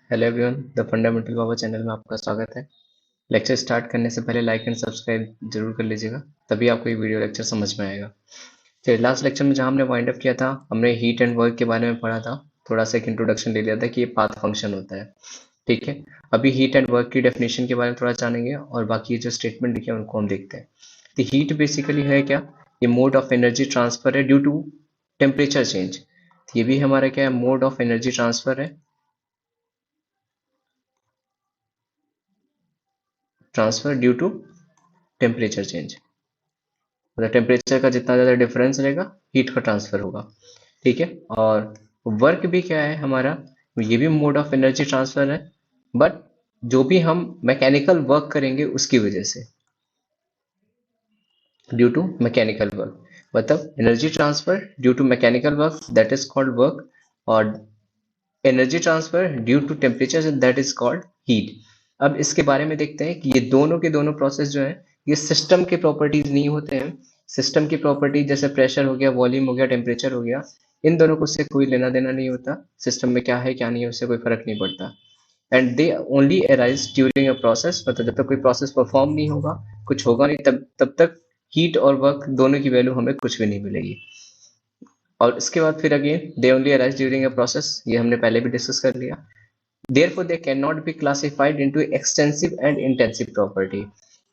Hello everyone, the fundamental power channel में आपका स्वागत है। लेक्चर स्टार्ट करने से पहले लाइक एंड सब्सक्राइब जरूर कर लीजिएगा, तभी आपको ये वीडियो लेक्चर समझ में आएगा। फिर लास्ट लेक्चर में जहाँ हमने वाइंड अप किया था, हमने हीट एंड वर्क के बारे में पढ़ा था। थोड़ा सा एक इंट्रोडक्शन ले लिया था कि ये पाथ फंक्शन होता है। ठीक है, अभी हीट एंड वर्क की डेफिनेशन के बारे में थोड़ा जानेंगे और बाकी जो स्टेटमेंट लिखे हैं उनको हम देखते हैं। तो हीट बेसिकली है क्या? ये मोड ऑफ एनर्जी ट्रांसफर है ड्यू टू टेम्परेचर चेंज। ये भी हमारा क्या है? मोड ऑफ एनर्जी ट्रांसफर है, transfer due to temperature change. मतलब टेम्परेचर का जितना ज़्यादा डिफरेंस रहेगा, हीट का ट्रांसफर होगा। ठीक है, और वर्क भी क्या है हमारा? ये भी मोड ऑफ एनर्जी ट्रांसफर है, बट जो भी हम मैकेनिकल वर्क करेंगे उसकी वजह से, ड्यू टू मैकेनिकल वर्क। मतलब energy transfer due to mechanical work, that is called work. और energy transfer due to temperature, that is called heat. अब इसके बारे में देखते हैं कि ये दोनों के दोनों प्रोसेस जो है, ये सिस्टम के प्रॉपर्टीज नहीं होते हैं। सिस्टम की प्रॉपर्टी जैसे प्रेशर हो गया, वॉल्यूम हो गया, टेम्परेचर हो गया, इन दोनों को से कोई लेना देना नहीं होता। सिस्टम में क्या है क्या नहीं है उससे कोई फर्क नहीं पड़ता। And they only arise during a process. मतलब जब तक कोई प्रोसेस परफॉर्म नहीं होगा, कुछ होगा नहीं, तब तक हीट और वर्क दोनों की वैल्यू हमें कुछ भी नहीं मिलेगी। और इसके बाद फिर again they only arise during a process, ये हमने पहले भी डिस्कस कर लिया। Therefore, they cannot be classified into extensive and intensive property.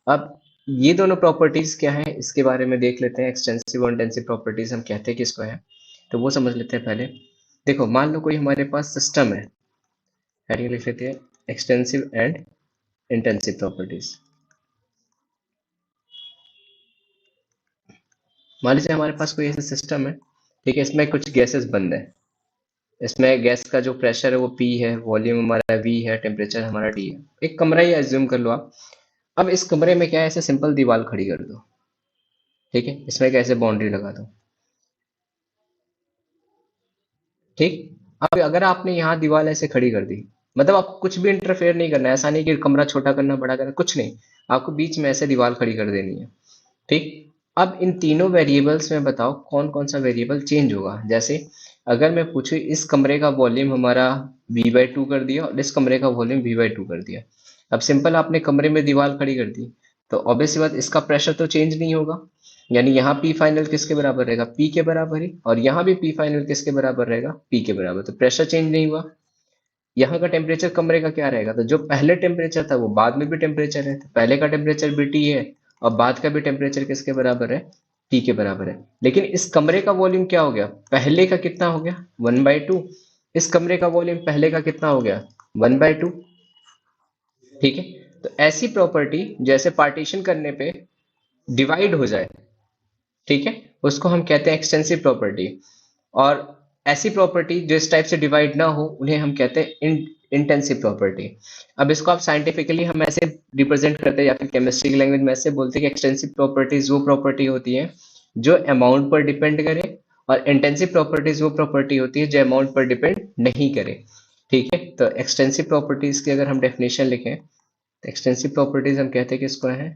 अब ये दोनों प्रॉपर्टीज क्या है इसके बारे में देख लेते हैं। एक्सटेंसिव और इंटेंसिव प्रॉपर्टीज हम कहते हैं किसको है, तो वो समझ लेते हैं पहले। देखो, मान लो कोई हमारे पास सिस्टम है, हेडिंग लिख लेते हैं एक्सटेंसिव एंड इंटेंसिव प्रॉपर्टीज। मान लीजिए हमारे पास कोई ऐसा सिस्टम है, ठीक है, इसमें कुछ गैसेस बंद है। इसमें गैस का जो प्रेशर है वो P है, वॉल्यूम हमारा V है, टेम्परेचर हमारा T है। एक कमरा ही एज्यूम कर लो आप। अब इस कमरे में क्या है, ऐसे सिंपल दीवार खड़ी कर दो। ठीक है, इसमें कैसे बाउंड्री लगा दो। ठीक, अब अगर आपने यहाँ दीवार ऐसे खड़ी कर दी, मतलब आपको कुछ भी इंटरफेयर नहीं करना है। ऐसा नहीं कि कमरा छोटा करना बड़ा करना, कुछ नहीं। आपको बीच में ऐसे दीवार खड़ी कर देनी है। ठीक, अब इन तीनों वेरिएबल्स में बताओ कौन कौन सा वेरिएबल चेंज होगा। जैसे अगर मैं पूछूं इस कमरे का वॉल्यूम हमारा V/2 कर दिया और इस कमरे का वॉल्यूम V/2 कर दिया। अब सिंपल आपने कमरे में दीवार खड़ी कर दी, तो ऑब्वियस सी बात, इसका प्रेशर तो चेंज नहीं होगा। यानी यहाँ P फाइनल किसके बराबर रहेगा? P के बराबर ही। और यहाँ भी P फाइनल किसके बराबर रहेगा? P के बराबर। तो प्रेशर चेंज नहीं हुआ। यहाँ का टेम्परेचर कमरे का क्या रहेगा? तो जो पहले टेम्परेचर था वो बाद में भी टेम्परेचर है, तो पहले का टेम्परेचर भी T है और बाद का भी टेम्परेचर किसके बराबर है? T के बराबर है। लेकिन इस कमरे का वॉल्यूम क्या हो गया? पहले का कितना हो गया? 1/2। इस कमरे का वॉल्यूम पहले का कितना हो गया? 1/2। ठीक है, तो ऐसी प्रॉपर्टी जैसे पार्टीशन करने पे डिवाइड हो जाए, ठीक है, उसको हम कहते हैं एक्सटेंसिव प्रॉपर्टी। और ऐसी प्रॉपर्टी जो इस टाइप से डिवाइड ना हो उन्हें हम कहते हैं इंटेंसिव प्रॉपर्टी। अब इसको आप साइंटिफिकली हम ऐसे रिप्रेजेंट करते हैं, या फिर केमिस्ट्री की लैंग्वेज में ऐसे बोलते हैं कि एक्सटेंसिव प्रॉपर्टीज वो प्रॉपर्टी होती है जो अमाउंट पर डिपेंड करे, और इंटेंसिव प्रॉपर्टीज वो प्रॉपर्टी होती है जो अमाउंट पर डिपेंड नहीं करे। ठीक है, तो एक्सटेंसिव प्रॉपर्टीज की अगर हम डेफिनेशन लिखें, तो एक्सटेंसिव प्रॉपर्टीज हम कहते हैं कि इसको है,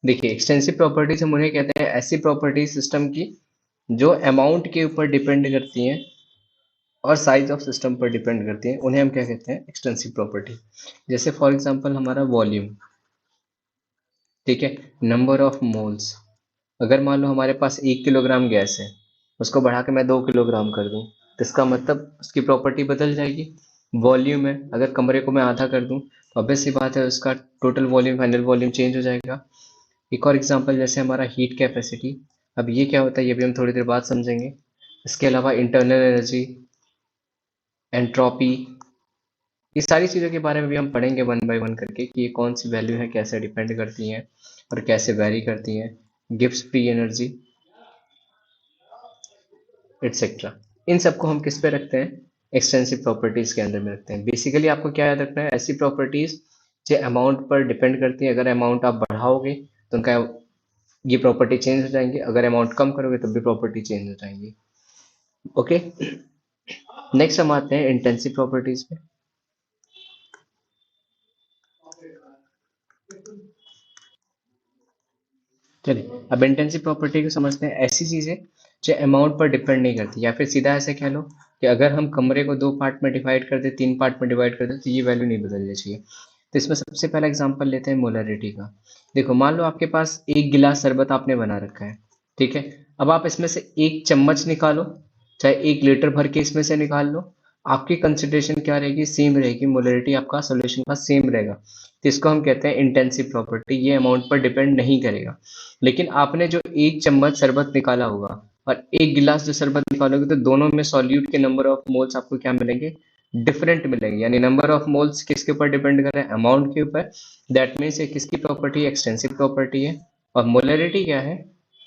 देखिए एक्सटेंसिव प्रॉपर्टीज हम उन्हें कहते हैं ऐसी प्रॉपर्टी सिस्टम की जो अमाउंट के ऊपर डिपेंड करती हैं और साइज ऑफ सिस्टम पर डिपेंड करती हैं। उन्हें हम क्या कहते हैं? Extensive property. जैसे फॉर एग्जांपल हमारा वॉल्यूम, ठीक है, नंबर ऑफ मोल्स। अगर मान लो हमारे पास 1 किलोग्राम गैस है, उसको बढ़ा के मैं 2 किलोग्राम कर दूं, तो इसका मतलब उसकी प्रॉपर्टी बदल जाएगी। वॉल्यूम है, अगर कमरे को मैं आधा कर दूं, तो ऑब्वियस सी बात है उसका total volume, final volume change हो जाएगा। एक और एग्जांपल जैसे हमारा हीट कैपेसिटी। अब ये क्या होता है ये भी हम थोड़ी देर बाद समझेंगे। इसके अलावा इंटरनल एनर्जी, एंट्रोपी, ये सारी चीज़ों के बारे में भी हम पढ़ेंगे वन बाय वन करके कि ये कौन सी वैल्यू है, कैसे डिपेंड करती हैं और कैसे वैरी करती हैं। Gibbs free energy, etcetera. इन सबको हम किस पे रखते हैं? एक्सटेंसिव प्रॉपर्टीज के अंदर में रखते हैं। बेसिकली आपको क्या याद रखना है? ऐसी प्रॉपर्टीज जो अमाउंट पर डिपेंड करती है। अगर अमाउंट आप बढ़ाओगे तो उनका ये प्रॉपर्टी चेंज हो जाएंगे, अगर अमाउंट कम करोगे तब भी प्रॉपर्टी चेंज हो जाएंगी। ओके, नेक्स्ट हम आते हैं इंटेंसिव प्रॉपर्टीज पे। चलिए अब इंटेंसिव प्रॉपर्टी को समझते हैं। ऐसी चीजें जो अमाउंट पर डिपेंड नहीं करती, या फिर सीधा ऐसे कह लो कि अगर हम कमरे को 2 पार्ट में डिवाइड कर दे, 3 पार्ट में डिवाइड कर दे, तो ये वैल्यू नहीं बदलनी चाहिए। तो इसमें सबसे पहला एग्जांपल लेते हैं मोलरिटी का। देखो, मान लो आपके पास 1 गिलास शरबत आपने बना रखा है, ठीक है। अब आप इसमें से 1 चम्मच निकालो, चाहे 1 लीटर भर के इसमें से निकाल लो, आपकी कंसिडरेशन क्या रहेगी? सेम रहेगी, मोलरिटी आपका सोल्यूशन का सेम रहेगा। तो इसको हम कहते हैं इंटेंसिव प्रॉपर्टी, ये अमाउंट पर डिपेंड नहीं करेगा। लेकिन आपने जो 1 चम्मच शरबत निकाला होगा और 1 गिलास जो शरबत निकालोगे, तो दोनों में सॉल्यूट के नंबर ऑफ मोल्स आपको क्या मिलेंगे? डिफरेंट मिलेंगे। यानी नंबर ऑफ मोल्स किसके ऊपर डिपेंड कर रहे हैं? अमाउंट के ऊपर। दैट मीन्स ये किसकी प्रॉपर्टी है? एक्सटेंसिव प्रॉपर्टी है। और मोलरिटी क्या है?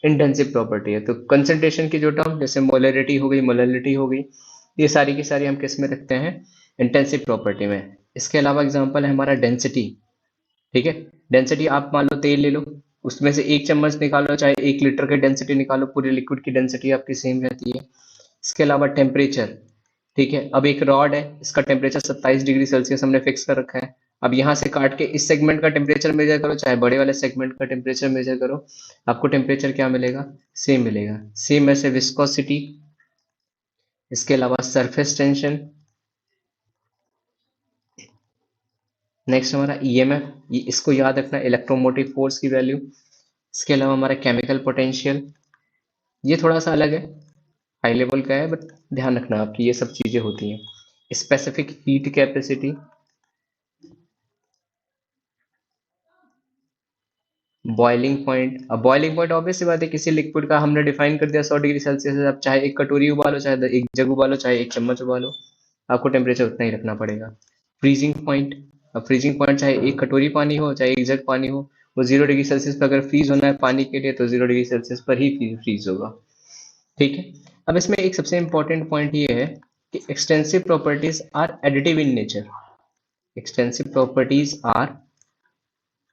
इंटेंसिव प्रॉपर्टी है। तो कंसंट्रेशन की जो टर्म, जैसे मोलरिटी हो गई, मोलरिटी हो गई, ये सारी की सारी हम किस में रखते हैं? इंटेंसिव प्रॉपर्टी में। इसके अलावा एग्जांपल है हमारा डेंसिटी, ठीक है। डेंसिटी, आप मान लो तेल ले लो, उसमें से 1 चम्मच निकालो, चाहे 1 लीटर की डेंसिटी निकालो, पूरे लिक्विड की डेंसिटी आपकी सेम रहती है। इसके अलावा टेम्परेचर, ठीक है। अब एक रॉड है, इसका टेम्परेचर 27 डिग्री सेल्सियस हमने फिक्स कर रखा है। अब यहाँ से काट के इस सेगमेंट का टेम्परेचर मेजर करो, चाहे बड़े वाले सेगमेंट का टेम्परेचर मेजर करो, आपको टेम्परेचर क्या मिलेगा? सेम मिलेगा। सेम ऐसे विस्कोसिटी, इसके अलावा सरफेस टेंशन, नेक्स्ट हमारा ईएमएफ, ये इसको याद रखना, इलेक्ट्रोमोटिव फोर्स की वैल्यू। इसके अलावा हमारा केमिकल पोटेंशियल, ये थोड़ा सा अलग है, हाई लेवल का है, बट ध्यान रखना आपकी ये सब चीजें होती हैं। Specific heat capacity, boiling point. अब बॉइलिंग पॉइंट ऑब्वियस सी बात है, किसी लिक्विड का हमने डिफाइन कर दिया 100 डिग्री सेल्सियस। अब चाहे एक कटोरी उबालो, चाहे एक जग उबालो, चाहे एक चम्मच उबालो, आपको टेम्परेचर उतना ही रखना पड़ेगा। फ्रीजिंग पॉइंट, अब फ्रीजिंग पॉइंट चाहे एक कटोरी पानी हो, चाहे एक जग पानी हो, वो 0 डिग्री सेल्सियस पर अगर फ्रीज होना है पानी के लिए, तो 0 डिग्री सेल्सियस पर ही फ्रीज होगा, ठीक है। अब इसमें एक सबसे इंपॉर्टेंट पॉइंट ये है कि extensive properties are additive in nature. Extensive properties are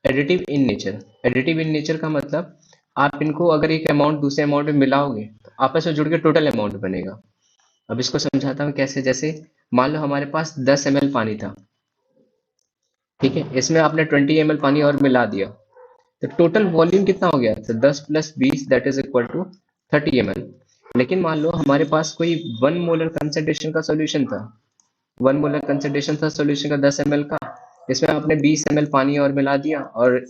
additive in nature. Additive in nature का मतलब, आप इनको अगर एक अमाउंट दूसरे अमाउंट में मिलाओगे, तो आपस में जुड़ के टोटल अमाउंट बनेगा। अब इसको समझाता हूँ कैसे। जैसे मान लो हमारे पास 10 ml पानी था, ठीक है। इसमें आपने 20 ml पानी और मिला दिया, तो टोटल वॉल्यूम कितना हो गया? तो 10 + 20 that is equal to 30 ml। लेकिन मान लो हमारे पास कोई 1 मोलर कंसेंट्रेशन का सॉल्यूशन था, 1 मोलर कंसेंट्रेशन था सॉल्यूशन का 10 ml का। इसमें आपने 20 ml पानी और मिला दिया, और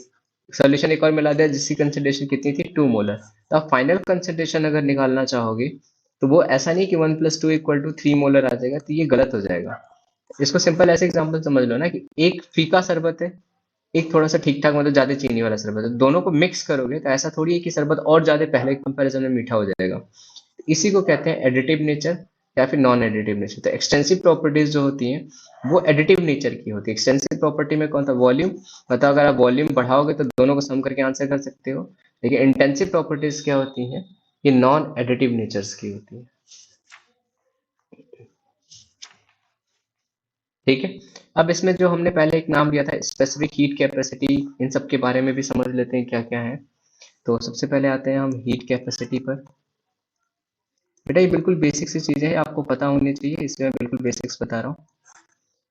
सॉल्यूशन एक और मिला दिया, जिसकी कंसेंट्रेशन कितनी थी? 2 मोलर। तो आप फाइनल कंसेंट्रेशन अगर निकालना चाहोगे, तो वो ऐसा नहीं कि 1 + 2 = 3 मोलर आ जाएगा, तो ये गलत हो जाएगा। इसको सिंपल ऐसे एग्जांपल समझ लो ना, कि एक फीका शरबत है, एक थोड़ा सा ठीक ठाक मतलब ज्यादा चीनी वाला शरबत है, दोनों को मिक्स करोगे तो ऐसा थोड़ी है कि शरबत और ज्यादा पहले कंपैरिजन में मीठा हो जाएगा। इसी को कहते हैं एडिटिव नेचर या फिर नॉन एडिटिव नेचर। तो एक्सटेंसिव प्रॉपर्टीज जो होती हैं वो एडिटिव नेचर की होती है। एक्सटेंसिव प्रॉपर्टी में कौन था? वॉल्यूम। मतलब अगर आप वॉल्यूम बढ़ाओगे तो दोनों को सम करके आंसर कर सकते हो। लेकिन इंटेंसिव प्रॉपर्टीज क्या होती हैं? ये नॉन एडिटिव नेचर्स की होती है, ठीक है। अब इसमें जो हमने पहले एक नाम लिया था स्पेसिफिक हीट कैपेसिटी, इन सब के बारे में भी समझ लेते हैं क्या क्या है। तो सबसे पहले आते हैं हम हीट कैपेसिटी पर। बेटा ये बिल्कुल बेसिक सी चीजें हैं, आपको पता होनी चाहिए, इसलिए मैं बिल्कुल बेसिक्स बता रहा हूँ।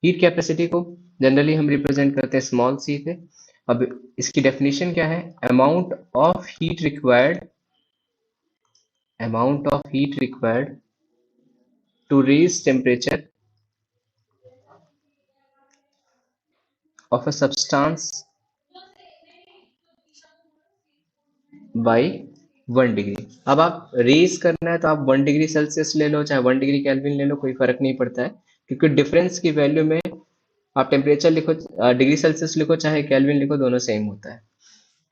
हीट कैपेसिटी को जनरली हम रिप्रेजेंट करते हैं स्मॉल सी से। अब इसकी डेफिनेशन क्या है? Amount of heat required, amount of heat required to raise temperature of a substance by 1 degree. अब आप रेज करना है तो आप 1 डिग्री सेल्सियस ले लो, चाहे 1 डिग्री केल्विन ले लो, कोई फर्क नहीं पड़ता है, क्योंकि डिफरेंस की वैल्यू में आप टेम्परेचर लिखो, डिग्री सेल्सियस लिखो, चाहे केल्विन लिखो, दोनों सेम होता है,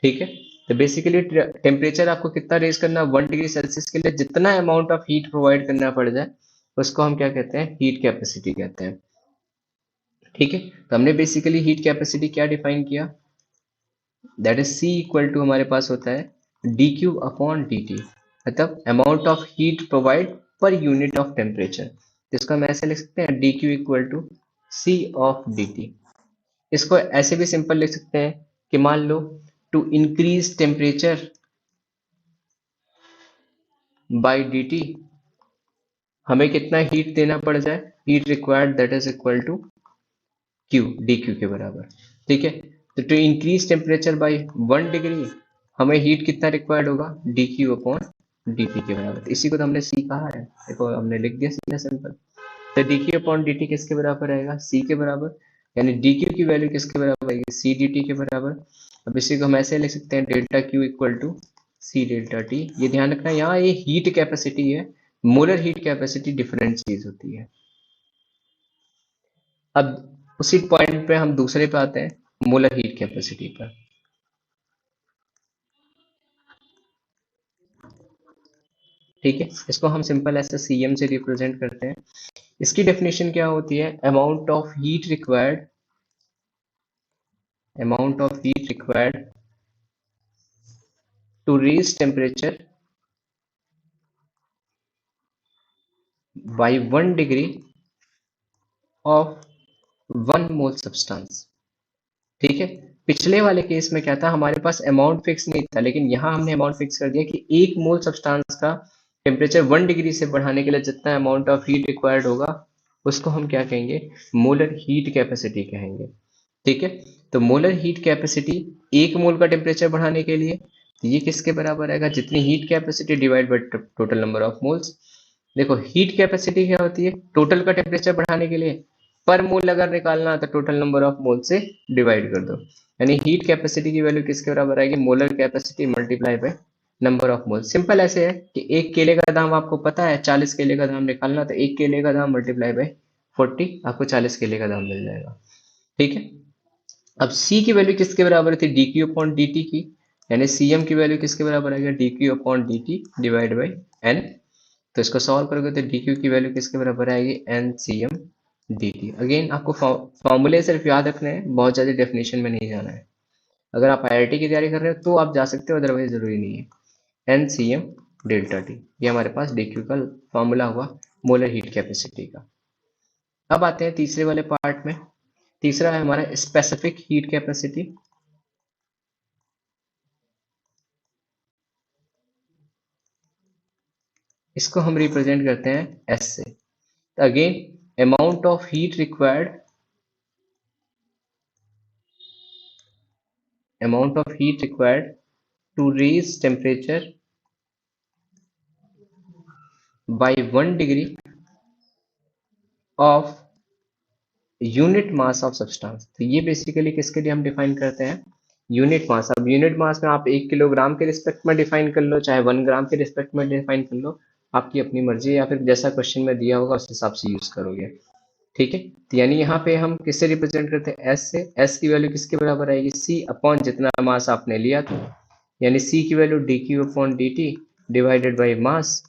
ठीक है। तो बेसिकली टेम्परेचर आपको कितना रेज करना है? 1 डिग्री सेल्सियस के लिए जितना अमाउंट ऑफ हीट प्रोवाइड करना पड़ जाए, उसको हम क्या कहते हैं? हीट कैपेसिटी कहते हैं, ठीक है। तो हमने बेसिकली हीट कैपेसिटी क्या डिफाइन किया? That is C equal to हमारे पास होता है dQ/dt, मतलब amount of heat provide per unit of temperature. इसको हम ऐसे लिख सकते हैं dQ = C/dt। इसको ऐसे भी सिंपल लिख सकते हैं कि मान लो to increase temperature by dt हमें कितना हीट देना पड़ जाए? Heat required that is equal to Q, dQ के बराबर, ठीक है। तो to increase temperature by 1 degree हमें हीट कितना रिक्वायर्ड होगा? dQ/dt के बराबर। तो इसी को तो हमने C कहा है, देखो हमने लिख दिया सीधा सिंपल। तो D Q upon D T किसके बराबर आएगा, सी के बराबर, यानी डी क्यू की वैल्यू किसके बराबर आएगी, सी डी टी के बराबर। अब इसी को हम ऐसे लिख सकते हैं delta Q equal to C delta T. ये ध्यान रखना यहाँ ये हीट कैपेसिटी है, मोलर हीट कैपेसिटी डिफरेंट चीज होती है। अब उसी पॉइंट पे हम दूसरे पे आते हैं, मोलर हीट कैपेसिटी पर। ठीक है, इसको हम सिंपल ऐसे सीएम से रिप्रेजेंट करते हैं। इसकी डेफिनेशन क्या होती है, amount of heat required to reach temperature by 1 degree of 1 mole substance. ठीक है, पिछले वाले केस में क्या था, हमारे पास अमाउंट फिक्स नहीं था, लेकिन यहाँ हमने अमाउंट फिक्स कर दिया कि 1 मोल सब्सटेंस का टेम्परेचर 1 डिग्री से बढ़ाने के लिए जितना अमाउंट ऑफ हीट रिक्वायर्ड होगा उसको हम क्या कहेंगे, मोलर हीट कैपेसिटी कहेंगे। ठीक है, तो मोलर हीट कैपेसिटी 1 मोल का टेम्परेचर बढ़ाने के लिए, तो ये किसके बराबर आएगा, जितनी heat capacity divide by total number of moles. देखो हीट कैपेसिटी क्या होती है, टोटल का टेम्परेचर बढ़ाने के लिए पर मोल अगर निकालना तो टोटल नंबर ऑफ मोल से डिवाइड कर दो, यानी हीट कैपेसिटी की वैल्यू किसके बराबर आएगी, molar capacity multiply by number of mole. Simple ऐसे है कि एक केले का दाम आपको पता है 40 केले का दाम निकालना, तो एक केले का दाम मल्टीप्लाई बाय 40, आपको 40 केले का दाम मिल जाएगा। ठीक है, अब C की वैल्यू किसके बराबर थी, D Q upon D T की, यानी CM की वैल्यू किसके बराबर आएगा, D Q upon D T divide by N. तो इसको सॉल्व करोगे तो डी क्यू की वैल्यू किसके बराबर आएगी, N C M D T. Again आपको फॉर्मूले सिर्फ याद रखने हैं, बहुत ज़्यादा डेफिनेशन में नहीं जाना है। अगर आप IIT की तैयारी कर रहे हो तो आप जा सकते हो, अदरवाइज जरूरी नहीं है। N C M delta T, ये हमारे पास डी क्यू का फॉर्मूला हुआ मोलर हीट कैपेसिटी का। अब आते हैं तीसरे वाले पार्ट में। तीसरा है हमारा स्पेसिफिक हीट कैपेसिटी। इसको हम रिप्रेजेंट करते हैं एस से। Again amount of heat required to raise temperature by 1 degree of unit mass of substance. तो ये बेसिकली किसके लिए हम डिफाइन करते हैं, यूनिट मास। अब यूनिट मास में आप 1 किलोग्राम के रिस्पेक्ट में डिफाइन कर लो, चाहे 1 ग्राम के रिस्पेक्ट में डिफाइन कर लो, आपकी अपनी मर्जी, या फिर जैसा क्वेश्चन में दिया होगा उस हिसाब से यूज करोगे। ठीक है, तो यानी यहाँ पे हम किससे रिप्रेजेंट करते हैं, एस से। एस की वैल्यू किसके बराबर आएगी, सी अपॉन जितना मास आपने लिया था, यानी सी की value D Q upon D T divided by mass.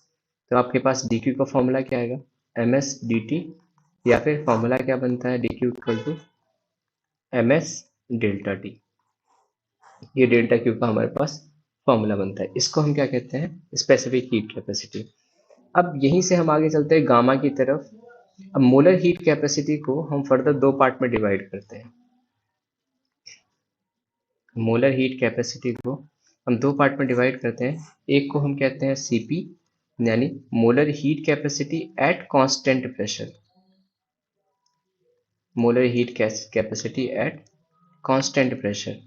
तो आपके पास डी क्यू का फॉर्मूला क्या आएगा, एम एस डी टी, या फिर फॉर्मूला क्या बनता है, D Q equal to M S delta T. ये डेल्टा क्यू का हमारे पास फॉर्मूला बनता है, इसको हम क्या कहते हैं, स्पेसिफिक हीट कैपेसिटी। अब यहीं से हम आगे चलते हैं गामा की तरफ। अब मोलर हीट कैपेसिटी को हम फर्दर 2 पार्ट में डिवाइड करते हैं। मोलर हीट कैपेसिटी को हम 2 पार्ट में डिवाइड करते हैं। एक को हम कहते हैं सीपी, यानी molar heat capacity at constant pressure, molar heat capacity at constant pressure.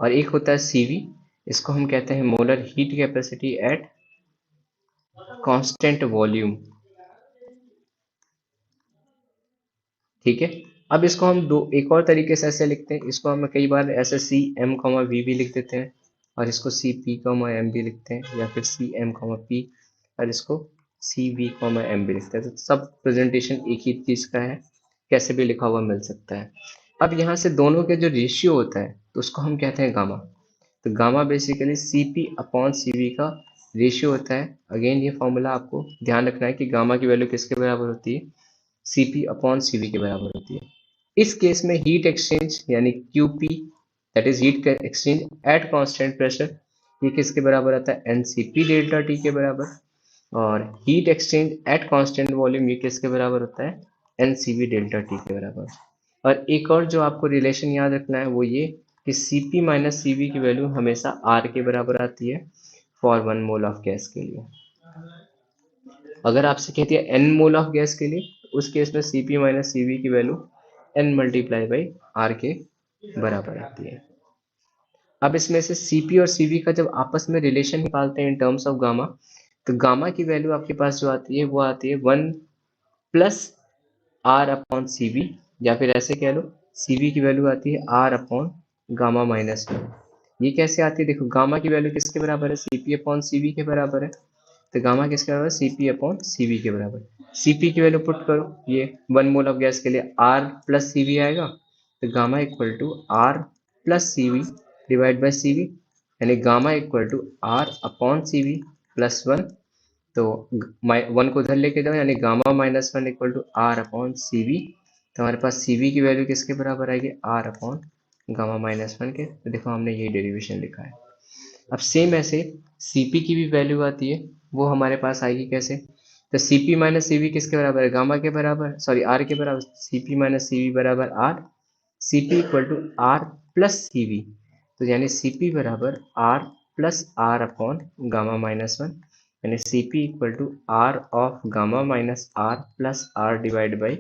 और एक होता है सीवी, इसको हम कहते हैं molar heat capacity at constant volume. ठीक है, अब इसको हम एक और तरीके से ऐसे लिखते हैं, इसको हम कई बार ऐसे सी एम कॉमा वी भी लिख देते हैं, और इसको सी पी कॉमा एम भी लिखते हैं, या फिर सी एम कॉमा पी और इसको सी वी कॉमा एम भी लिखते हैं। तो सब प्रेजेंटेशन एक ही चीज का है, कैसे भी लिखा हुआ मिल सकता है। अब यहाँ से दोनों के जो रेशियो होता है तो उसको हम कहते हैं गामा। तो gamma basically C P upon C V का रेशियो होता है। अगेन ये फॉर्मूला आपको ध्यान रखना है कि गामा की वैल्यू किसके बराबर होती है, Cp अपॉन Cv के बराबर होती है। इस केस में हीट एक्सचेंज यानी Qp, that is heat exchange at constant pressure, ये किसके बराबर आता है, Ncp डेल्टा T के बराबर। और heat exchange at constant volume ये किसके बराबर होता है, Ncv डेल्टा T के बराबर। और एक और जो आपको रिलेशन याद रखना है वो ये कि Cp माइनस Cv की वैल्यू हमेशा R के बराबर आती है फॉर 1 मोल ऑफ गैस के लिए। अगर आपसे कहती है n मोल ऑफ गैस के लिए, उस केस में Cp माइनस Cv की value n multiply by R के बराबर आती है। अब इसमें से Cp और Cv का जब आपस में रिलेशन निकालते हैं इन टर्म्स ऑफ गामा, तो गामा की वैल्यू आपके पास जो आती है वो आती है 1 plus R upon C V, या फिर ऐसे कह लो सी वी की वैल्यू आती है R upon gamma minus one. ये कैसे आती है? देखो गामा की वैल्यू किसके बराबर है? C P upon C V के बराबर है। तो गामा किसके बराबर है? C P upon C V के बराबर। सी पी की वैल्यू पुट करो, ये 1 मोल ऑफ गैस के लिए आर प्लस सी वी आएगा। तो gamma equal to R plus C V divide by C V, यानी gamma equal to R upon C V plus one. तो one को उधर लेके जाओ, यानी gamma minus one equal to R upon C V. तो हमारे पास सी वी की वैल्यू किसके बराबर आएगी? R upon gamma minus one के। तो देखो हमने ये डेरिवेशन लिखा है। अब सेम ऐसे Cp की भी वैल्यू आती है, वो हमारे पास आएगी कैसे? तो Cp माइनस सी वी किसके बराबर है? गामा के बराबर, सॉरी आर के बराबर। Cp माइनस सी वी बराबर R. Cp equal to R plus C V, तो यानी Cp बराबर R plus R upon gamma minus one, यानी Cp equal to R of gamma minus R plus R divide by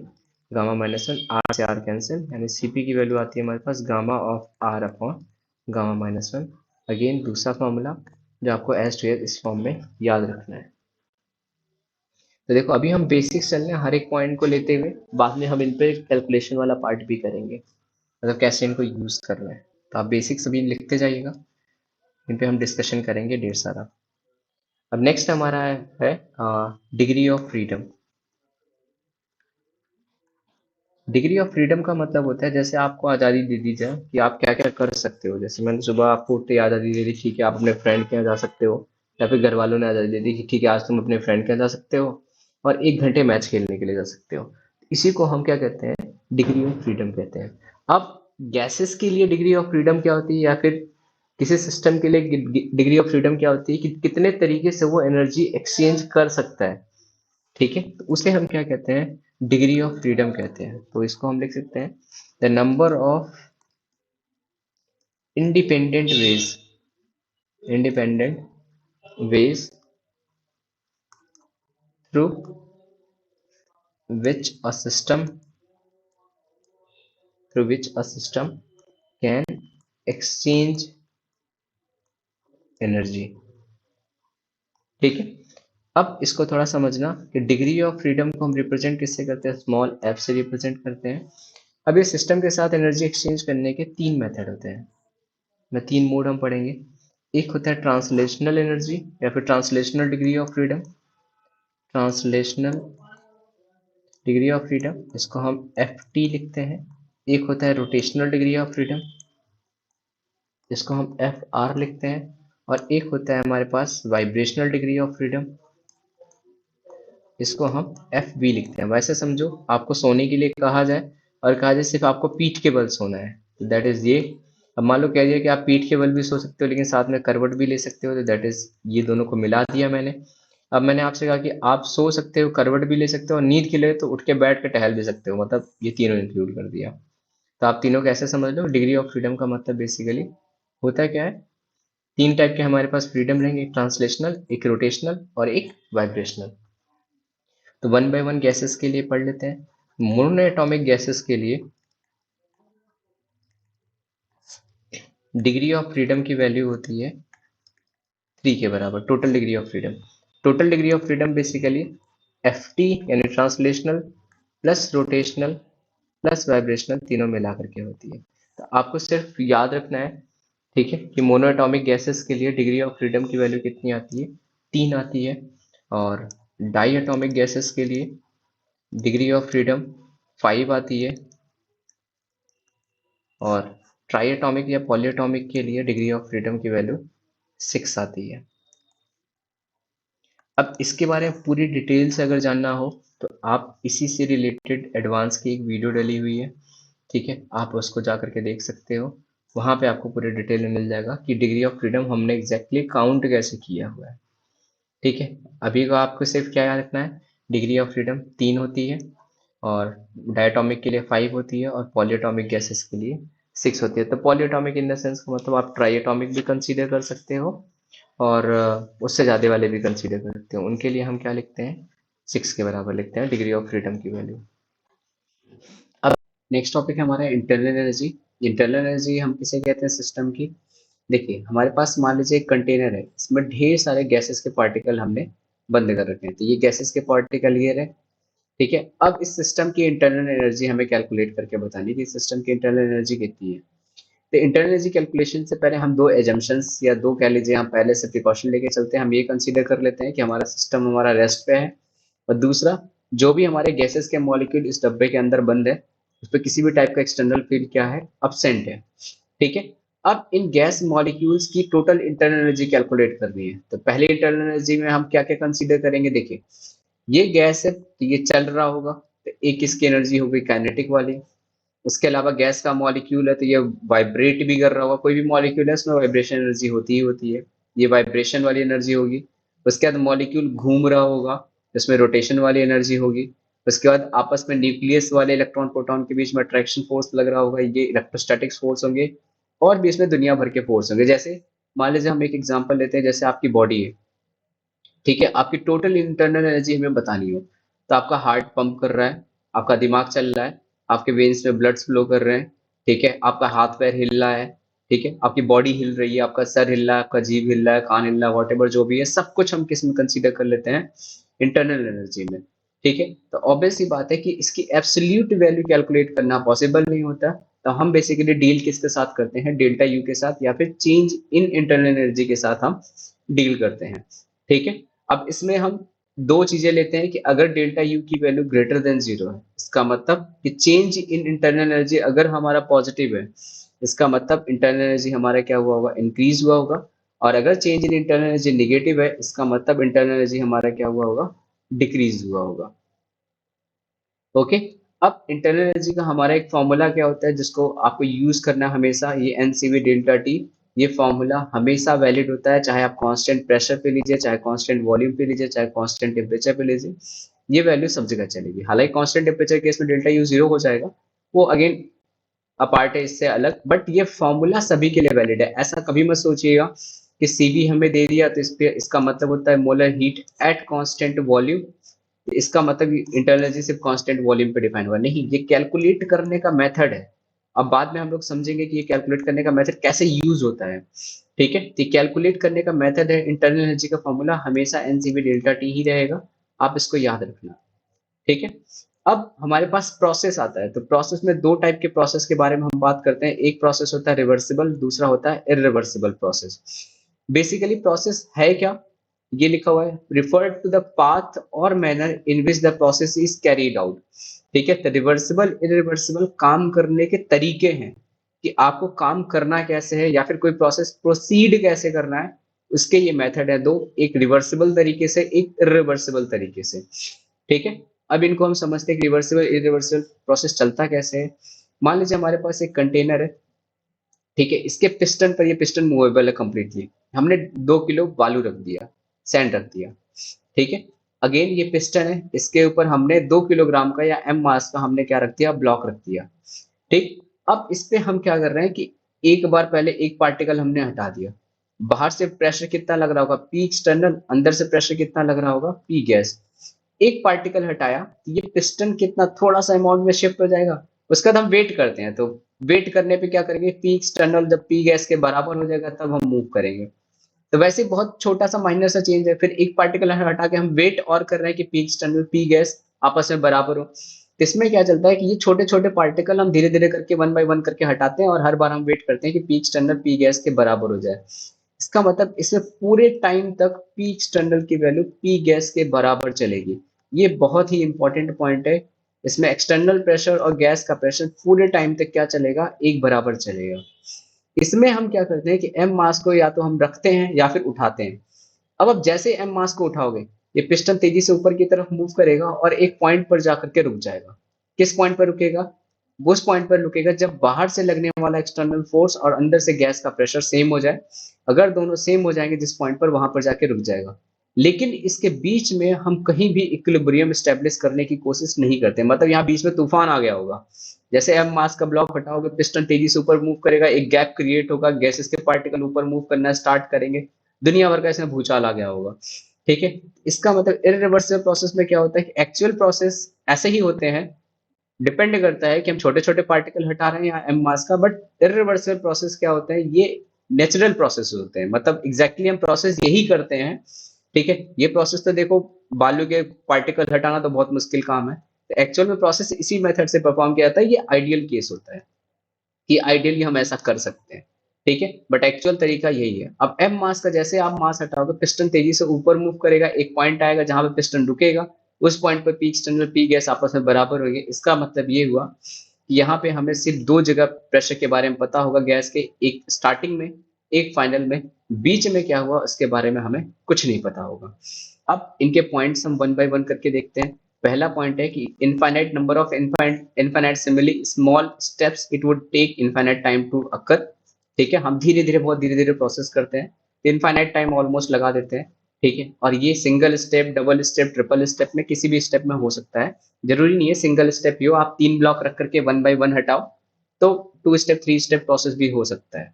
gamma minus one. R से R cancel, यानी Cp की value आती है हमारे पास gamma of R upon gamma minus one. Again दूसरा formula जो आपको एज टू एज इस फॉर्म में याद रखना है। तो देखो अभी हम बेसिक्स चल रहे हैं हर एक पॉइंट को लेते हुए, बाद में हम इन पे कैलकुलेशन वाला पार्ट भी करेंगे, मतलब कैसे इनको यूज करना है। तो आप बेसिक्स अभी लिखते जाइएगा, इन पे हम डिस्कशन करेंगे ढेर सारा। अब नेक्स्ट हमारा है degree of freedom. Degree of freedom का मतलब होता है जैसे आपको आज़ादी दे दी जाए कि आप क्या क्या कर सकते हो। जैसे मैंने सुबह आपको उठते ही आज़ादी दे दी, ठीक है आप अपने फ्रेंड के यहाँ जा सकते हो, या फिर घर वालों ने आज़ादी दे दी कि ठीक है आज तुम अपने फ्रेंड के यहाँ जा सकते हो और 1 घंटे मैच खेलने के लिए जा सकते हो। इसी को हम क्या कहते हैं? डिग्री ऑफ फ्रीडम कहते हैं। अब गैसेस के लिए डिग्री ऑफ फ्रीडम क्या होती है, या फिर किसी सिस्टम के लिए डिग्री ऑफ फ्रीडम क्या होती है कि कितने तरीके से वो एनर्जी एक्सचेंज कर सकता है। ठीक है, तो उसे हम क्या कहते हैं? डिग्री ऑफ फ्रीडम कहते हैं। तो इसको हम लिख सकते हैं the number of independent ways, independent ways through which a system, through which a system can exchange energy. ठीक है, अब इसको थोड़ा समझना कि डिग्री ऑफ फ्रीडम को हम रिप्रेजेंट किससे करते हैं? स्मॉल एफ से रिप्रेजेंट करते हैं। अब ये सिस्टम के साथ एनर्जी एक्सचेंज करने के 3 मेथड होते हैं, मैं 3 मोड हम पढ़ेंगे। एक होता है ट्रांसलेशनल एनर्जी या फिर translational degree of freedom, translational degree of freedom, इसको हम एफ टी लिखते हैं। एक होता है रोटेशनल डिग्री ऑफ फ्रीडम, इसको हम एफ आर लिखते हैं। और एक होता है हमारे पास वाइब्रेशनल डिग्री ऑफ फ्रीडम, इसको हम एफ बी लिखते हैं। वैसे समझो आपको सोने के लिए कहा जाए और कहा जाए सिर्फ आपको पीठ के बल सोना है, तो दैट इज ये। अब मान लो कह दिया कि आप पीठ के बल भी सो सकते हो लेकिन साथ में करवट भी ले सकते हो, तो दैट इज ये दोनों को मिला दिया मैंने। अब मैंने आपसे कहा कि आप सो सकते हो, करवट भी ले सकते हो, और नींद के लिए तो उठ के बैठ के टहल भी सकते हो, मतलब ये तीनों इंक्लूड कर दिया। तो आप तीनों कैसे समझ लो? डिग्री ऑफ फ्रीडम का मतलब बेसिकली होता है क्या है? 3 टाइप के हमारे पास फ्रीडम रहेंगे, एक ट्रांसलेशनल, एक रोटेशनल और एक वाइब्रेशनल। तो वन बाय वन गैसेस के लिए पढ़ लेते हैं। मोनो एटॉमिक गैसेस के लिए डिग्री ऑफ फ्रीडम की वैल्यू होती है 3 के बराबर, total degree of freedom. Total degree of freedom basically F T यानी translational plus rotational plus vibrational तीनों मिला करके होती है। तो आपको सिर्फ याद रखना है, ठीक है, कि मोनो एटॉमिक गैसेस के लिए डिग्री ऑफ फ्रीडम की वैल्यू कितनी आती है? 3 आती है। और डाई एटॉमिक गैसेस के लिए डिग्री ऑफ फ्रीडम 5 आती है। और ट्राई एटॉमिक या पॉलीएटॉमिक के लिए डिग्री ऑफ फ्रीडम की वैल्यू 6 आती है। अब इसके बारे में पूरी डिटेल से अगर जानना हो तो आप इसी से रिलेटेड एडवांस की एक वीडियो डली हुई है, ठीक है, आप उसको जा करके देख सकते हो। वहाँ पे आपको पूरे डिटेल में मिल जाएगा कि डिग्री ऑफ फ्रीडम हमने एग्जैक्टली काउंट कैसे किया हुआ है। ठीक है, अभी को आपको सिर्फ क्या याद रखना है? डिग्री ऑफ फ्रीडम 3 होती है, और डायटोमिक के लिए 5 होती है, और पॉलीएटॉमिक गैसेस के लिए 6 होती है। तो पॉलीएटॉमिक इन द सेंस का मतलब आप ट्राईएटॉमिक भी कंसीडर कर सकते हो, और उससे ज़्यादा वाले भी कंसीडर कर सकते हो। उनके लिए हम क्या लिखते हैं? 6 के बराबर लिखते हैं डिग्री ऑफ फ्रीडम की वैल्यू। अब नेक्स्ट टॉपिक है हमारा इंटरनल एनर्जी। इंटरनल एनर्जी हम किसे कहते हैं? सिस्टम की। देखिए हमारे पास मान लीजिए एक कंटेनर है, इसमें ढेर सारे गैसेस के पार्टिकल हमने बंद कर रखे हैं। तो ये गैसेस के पार्टिकल ये रहे, ठीक है, अब इस सिस्टम की इंटरनल एनर्जी हमें कैलकुलेट करके बतानी है कि सिस्टम की इंटरनल एनर्जी कितनी है। तो इंटरनल एनर्जी कैलकुलेशन से पहले हम दो एजम्पशंस या दो कह लीजिए, हम पहले से प्रिकॉशन लेके चलते हैं। हम ये कंसीडर कर लेते हैं कि हमारा सिस्टम हमारा रेस्ट पे है, और दूसरा, जो भी हमारे गैसेस के मॉलिक्यूल इस डब्बे के अंदर बंद है, उस पर किसी भी टाइप का एक्सटर्नल फील्ड क्या है, absent है। ठीक है, अब इन गैस मॉलिक्यूल्स की टोटल इंटरनल एनर्जी कैलकुलेट करनी है। तो पहले इंटरनल एनर्जी में हम क्या क्या कंसीडर करेंगे, देखिए, ये गैस है तो ये चल रहा होगा, तो एक इसकी एनर्जी होगी काइनेटिक वाली। उसके अलावा गैस का मॉलिक्यूल है तो ये वाइब्रेट भी कर रहा होगा, कोई भी मॉलिक्यूल है उसमें वाइब्रेशन एनर्जी होती ही होती है, ये वाइब्रेशन वाली एनर्जी होगी। उसके बाद मॉलिक्यूल घूम रहा होगा, जिसमें रोटेशन वाली एनर्जी होगी। उसके बाद आपस में न्यूक्लियस वाले इलेक्ट्रॉन प्रोटॉन के बीच में अट्रैक्शन फोर्स लग रहा होगा, ये इलेक्ट्रोस्टैटिक फोर्स होंगे। और भी इसमें दुनिया भर के फोर्स होंगे। जैसे मान लीजिए हम एक एग्जांपल लेते हैं, जैसे आपकी बॉडी है, ठीक है, आपकी टोटल इंटरनल एनर्जी हमें बतानी हो, तो आपका हार्ट पंप कर रहा है, आपका दिमाग चल रहा है, आपके वेन्स में ब्लड फ्लो कर रहे हैं, ठीक है, आपका हाथ पैर हिल रहा है, ठीक है, आपकी बॉडी हिल रही है, आपका सर हिल रहा है, आपका जीभ हिल रहा है, कान हिल रहा है, वॉट एवर जो भी है, सब कुछ हम किस में कंसीडर कर लेते हैं, इंटरनल एनर्जी में। ठीक है, तो ऑब्वियस सी बात है कि इसकी एब्सोल्यूट वैल्यू कैलकुलेट करना पॉसिबल नहीं होता। तो हम बेसिकली डील किसके साथ करते हैं, डेल्टा यू के साथ, या फिर चेंज इन इंटरनल एनर्जी के साथ हम डील करते हैं। ठीक है, अब इसमें हम दो चीजें लेते हैं कि अगर डेल्टा यू की वैल्यू ग्रेटर देन जीरो है, इसका मतलब कि चेंज इन इंटरनल एनर्जी अगर हमारा पॉजिटिव है, इसका मतलब इंटरनल एनर्जी हमारा क्या हुआ होगा, इंक्रीज हुआ होगा। और अगर change in internal energy negative है, इसका मतलब इंटरनल एनर्जी हमारा क्या हुआ होगा, डिक्रीज हुआ होगा। ओके, अब इंटरनल एनर्जी का हमारा एक फॉर्मूला क्या होता है, जिसको आपको यूज करना है हमेशा, ये एनसीवी डेल्टा टी। ये फॉर्मूला हमेशा वैलिड होता है, चाहे आप कांस्टेंट प्रेशर पे लीजिए, चाहे कांस्टेंट वॉल्यूम पे लीजिए, चाहे कांस्टेंट टेम्परेचर पे लीजिए, ये वैल्यू सब जगह चलेगी। हालांकि कांस्टेंट टेम्परेचर केस में डेल्टा यू जीरो हो जाएगा, वो अगेन अपार्ट है इससे अलग, बट ये फॉर्मूला सभी के लिए वैलिड है। ऐसा कभी मत सोचिएगा कि सीवी हमें दे दिया तो इस पे इसका मतलब होता है molar heat at constant volume, इसका मतलब इंटरनल एनर्जी सिर्फ कांस्टेंट वॉल्यूम पे डिपेंड हुआ नहीं, ये कैलकुलेट करने का मेथड है। अब बाद में हम लोग समझेंगे कि ये कैलकुलेट करने का मेथड कैसे यूज होता है। ठीक है, तो कैलकुलेट करने का मेथड है, इंटरनल एनर्जी का फॉर्मूला हमेशा एनसीवी डेल्टा टी ही रहेगा, आप इसको याद रखना। ठीक है, अब हमारे पास प्रोसेस आता है। तो प्रोसेस में दो टाइप के प्रोसेस के बारे में हम बात करते हैं, एक प्रोसेस होता है रिवर्सिबल, दूसरा होता है इरिवर्सिबल प्रोसेस। बेसिकली प्रोसेस है क्या, ये लिखा हुआ है, रिफर टू द पाथ और manner in which the process is carried out. ठीक है, तो रिवर्सिबल इरिवर्सिबल काम करने के तरीके हैं कि आपको काम करना कैसे है, या फिर कोई प्रोसेस प्रोसीड कैसे करना है, उसके ये मेथड है दो, एक रिवर्सिबल तरीके से, एक इरिवर्सिबल तरीके से। ठीक है, अब इनको हम समझते हैं कि रिवर्सिबल इरिवर्सिबल प्रोसेस चलता कैसे है। मान लीजिए हमारे पास एक कंटेनर है, ठीक है, इसके पिस्टन पर, ये पिस्टन मूवेबल है कंप्लीटली, हमने 2 किलो बालू रख दिया, सैंड रख दिया। ठीक है, अगेन ये पिस्टन है, इसके ऊपर हमने 2 किलोग्राम का या एम मास का हमने क्या रख दिया, ब्लॉक रख दिया। ठीक, अब इस पे हम क्या कर रहे हैं कि एक बार पहले एक पार्टिकल हमने हटा दिया, बाहर से प्रेशर कितना लग रहा होगा, पी एक्सटर्नल, अंदर से प्रेशर कितना लग रहा होगा, पी गैस। एक पार्टिकल हटाया तो ये पिस्टन कितना थोड़ा सा अमाउंट में शिफ्ट हो जाएगा। उसके बाद हम वेट करते हैं, तो वेट करने पे क्या करेंगे, पी एक्सटर्नल जब पी गैस के बराबर हो जाएगा तब हम मूव करेंगे। तो वैसे बहुत छोटा सा माइनर सा चेंज है, फिर एक पार्टिकल हटा के हम वेट और कर रहे हैं कि पी एक्सटर्नल पी गैस आपस में बराबर हो। इसमें क्या चलता है कि ये छोटे छोटे पार्टिकल हम धीरे धीरे करके वन बाय वन करके हटाते हैं, और हर बार हम वेट करते हैं कि पी एक्सटर्नल पी गैस के बराबर हो जाए। इसका मतलब इसमें पूरे टाइम तक पी एक्सटर्नल की वैल्यू पी गैस के बराबर चलेगी। ये बहुत ही इंपॉर्टेंट पॉइंट है। इसमें एक्सटर्नल प्रेशर और गैस का प्रेशर पूरे टाइम तक क्या चलेगा, एक बराबर चलेगा। इसमें हम क्या करते हैं कि एम मास को या तो हम रखते हैं या फिर उठाते हैं। अब जैसे एम मास को उठाओगे, ये पिस्टन तेजी से ऊपर की तरफ मूव करेगा और एक पॉइंट पर जाकर के रुक जाएगा। किस पॉइंट पर रुकेगा, वो उस पॉइंट पर रुकेगा जब बाहर से लगने वाला एक्सटर्नल फोर्स और अंदर से गैस का प्रेशर सेम हो जाए। अगर दोनों सेम हो जाएंगे जिस पॉइंट पर, वहां पर जाके रुक जाएगा। लेकिन इसके बीच में हम कहीं भी इक्विलिब्रियम स्टेब्लिश करने की कोशिश नहीं करते, मतलब यहाँ बीच में तूफान आ गया होगा। जैसे एम मास का ब्लॉक हटाओगे, पिस्टन तेजी से ऊपर मूव करेगा, एक गैप क्रिएट होगा, गैसेस के पार्टिकल ऊपर मूव करना स्टार्ट करेंगे, दुनिया भर का इसमें भूचाल आ गया होगा। ठीक है, इसका मतलब इरिवर्सिबल प्रोसेस में क्या होता है कि एक्चुअल प्रोसेस ऐसे ही होते हैं, डिपेंड करता है कि हम छोटे छोटे पार्टिकल हटा रहे हैं या एम मास का, बट इरिवर्सिबल प्रोसेस क्या होता है, ये नेचुरल प्रोसेस होते हैं, मतलब एग्जैक्टली हम प्रोसेस यही करते हैं। ठीक है, ये प्रोसेस तो देखो, बालू के पार्टिकल हटाना तो बहुत मुश्किल काम है, एक्चुअल में प्रोसेस इसी मेथड से परफॉर्म किया जाता है, ये आइडियल केस होता है कि आइडियली हम ऐसा कर सकते हैं, ठीक है, बट एक्चुअल तरीका यही है। अब एम मास का जैसे आप मास हटाओगे, पिस्टन तेजी से ऊपर मूव करेगा, एक पॉइंट आएगा जहां पे पिस्टन रुकेगा, उस पॉइंट पर पी एक्सटर्नल पी गैस आपस में बराबर होगी। इसका मतलब ये हुआ कि यहाँ पे हमें सिर्फ दो जगह प्रेशर के बारे में पता होगा गैस के, एक स्टार्टिंग में, एक फाइनल में। बीच में क्या हुआ उसके बारे में हमें कुछ नहीं पता होगा। अब इनके पॉइंट्स हम वन बाय वन करके देखते हैं। पहला पॉइंट है कि infinite number of infinite similarly small steps it would take infinite time to occur. ठीक है, हम धीरे धीरे, बहुत धीरे धीरे प्रोसेस करते हैं, इनफाइनाइट टाइम ऑलमोस्ट लगा देते हैं। ठीक है, और ये single step, double step, triple step में किसी भी स्टेप में हो सकता है। जरूरी नहीं है सिंगल स्टेप ही हो, आप 3 ब्लॉक रख करके वन बाय वन हटाओ तो 2 स्टेप 3 स्टेप प्रोसेस भी हो सकता है।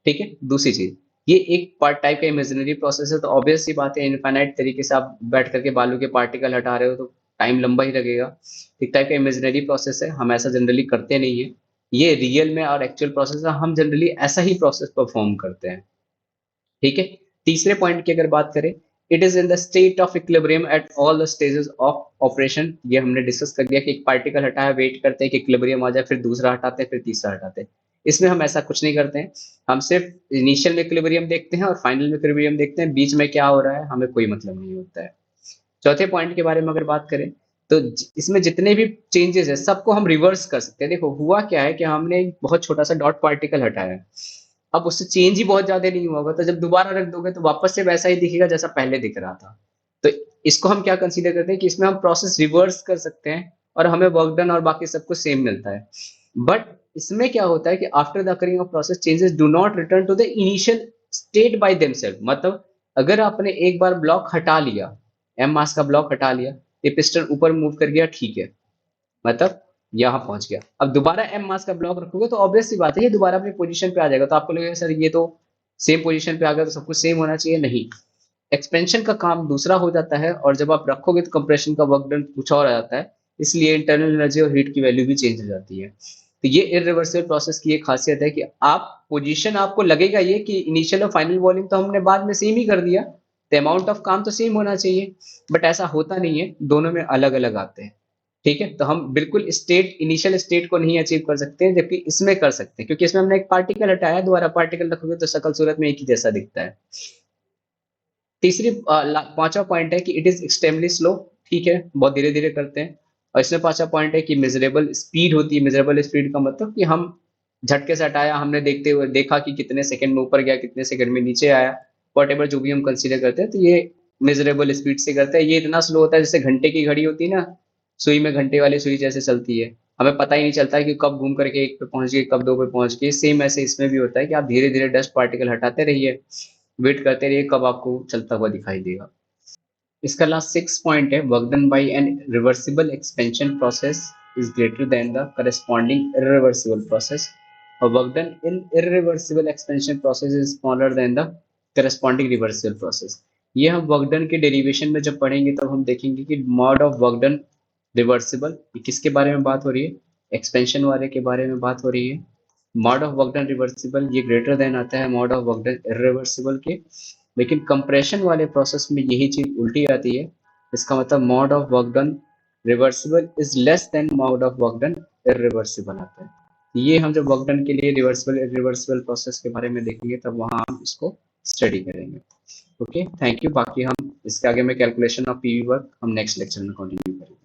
ठीक है, दूसरी चीज, ये एक पार्ट टाइप का इमेजिनरी प्रोसेस है, तो ऑब्वियस सी बात है इनफाइनाइट तरीके से आप बैठ करके बालू के पार्टिकल हटा रहे हो तो टाइम लंबा ही लगेगा। एक टाइप का इमेजिनरी प्रोसेस है, हम ऐसा जनरली करते नहीं है। ये रियल में और एक्चुअल प्रोसेस है, हम जनरली ऐसा ही प्रोसेस परफॉर्म करते हैं। ठीक है, तीसरे पॉइंट की अगर बात करें, it is in the state of equilibrium at all the stages of operation. ये हमने डिस्कस कर दिया कि एक पार्टिकल हटाया, वेट करते हैं कि इक्विलिब्रियम आ जाए, फिर दूसरा हटाते हैं, फिर तीसरा हटाते हैं। इसमें हम ऐसा कुछ नहीं करते हैं, हम सिर्फ इनिशियल में इक्विलिब्रियम देखते हैं और फाइनल में इक्विलिब्रियम देखते हैं, बीच में क्या हो रहा है हमें कोई मतलब नहीं होता है। चौथे पॉइंट के बारे में अगर बात करें, तो इसमें जितने भी चेंजेस है सबको हम रिवर्स कर सकते हैं। देखो हुआ क्या है कि हमने एक बहुत छोटा सा डॉट पार्टिकल हटाया है, अब उससे चेंज ही बहुत ज्यादा नहीं हुआ होगा, तो जब दोबारा रख दोगे तो वापस से वैसा ही दिखेगा जैसा पहले दिख रहा था। तो इसको हम क्या कंसीडर करते हैं कि इसमें हम प्रोसेस रिवर्स कर सकते हैं और हमें वर्क डन और बाकी सब कुछ सेम मिलता है। बट इसमें क्या होता है कि after the occurring of process changes do not return to the initial state by themself. मतलब अगर आपने एक बार ब्लॉक हटा लिया, एम मास का ब्लॉक हटा लिया, ये पिस्टन ऊपर मूव कर गया, ठीक है, मतलब यहाँ पहुंच गया। अब दोबारा एम मास का ब्लॉक रखोगे तो ऑब्वियस सी बात है ये दोबारा अपनी पोजीशन पे आ जाएगा, तो आपको लगेगा सर ये तो सेम पोजीशन पे आ गया तो सब कुछ सेम होना चाहिए। नहीं, एक्सपेंशन का काम दूसरा हो जाता है, और जब आप रखोगे तो कंप्रेशन का वर्क डन कुछ और आ जाता है, इसलिए इंटरनल एनर्जी और हीट की वैल्यू भी चेंज हो जाती है। तो ये इरिवर्सिबल प्रोसेस की एक खासियत है कि आप पोजीशन, आपको लगेगा ये कि इनिशियल और फाइनल वॉल्यूम तो हमने बाद में सेम ही कर दिया, तो अमाउंट ऑफ काम तो सेम होना चाहिए, बट ऐसा होता नहीं है, दोनों में अलग अलग आते हैं। ठीक है, तो हम बिल्कुल स्टेट, इनिशियल स्टेट को नहीं अचीव कर सकते हैं, जबकि इसमें कर सकते हैं, क्योंकि इसमें हमने एक पार्टिकल हटाया, दोबारा पार्टिकल रखोगे तो शकल सूरत में एक ही जैसा दिखता है। तीसरी पांचवा पॉइंट है कि इट इज एक्सट्रीमली स्लो। ठीक है, बहुत धीरे धीरे करते हैं। और इसमें पांचवा पॉइंट है कि मेजरेबल स्पीड होती है। मेजरेबल स्पीड का मतलब कि हम झटके से हटाया, हमने देखते हुए देखा कि कितने सेकंड में ऊपर गया, कितने सेकंड में नीचे आया, वट एवर जो भी हम कंसिडर करते हैं, तो ये मेजरेबल स्पीड से करते हैं। ये इतना स्लो होता है जैसे घंटे की घड़ी होती है ना, सुई में घंटे वाली सुई जैसे चलती है, हमें पता ही नहीं चलता है कि कब घूम करके एक पे पहुंच गए, कब दो पे पहुंच गए। सेम ऐसे इसमें भी होता है कि आप धीरे धीरे डस्ट पार्टिकल हटाते रहिए, वेट करते रहिए कब आपको चलता हुआ दिखाई देगा। इसका लास्ट 6 पॉइंट है, work done by an reversible expansion process is greater than the corresponding irreversible process, और work done in irreversible expansion process is smaller than the corresponding reversible process. ये हम वर्क डन के derivation में जब पढ़ेंगे तब हम देखेंगे कि mod of work done reversible, ये किसके बारे में बात हो रही है, एक्सपेंशन वाले के बारे में बात हो रही है। Mod of work done reversible ये ग्रेटर देन आता है mod of work done irreversible के। लेकिन कंप्रेशन वाले प्रोसेस में यही चीज उल्टी आती है, इसका मतलब mod of work done reversible is less than mod of work done irreversible आता है। ये हम जब वर्क डन के लिए रिवर्सिबल इरिवर्सिबल प्रोसेस के बारे में देखेंगे तब वहां हम इसको स्टडी करेंगे। Okay, thank you. बाकी हम इसके आगे में कैलकुलेशन ऑफ पीवी वर्क हम नेक्स्ट लेक्चर में कंटिन्यू करेंगे।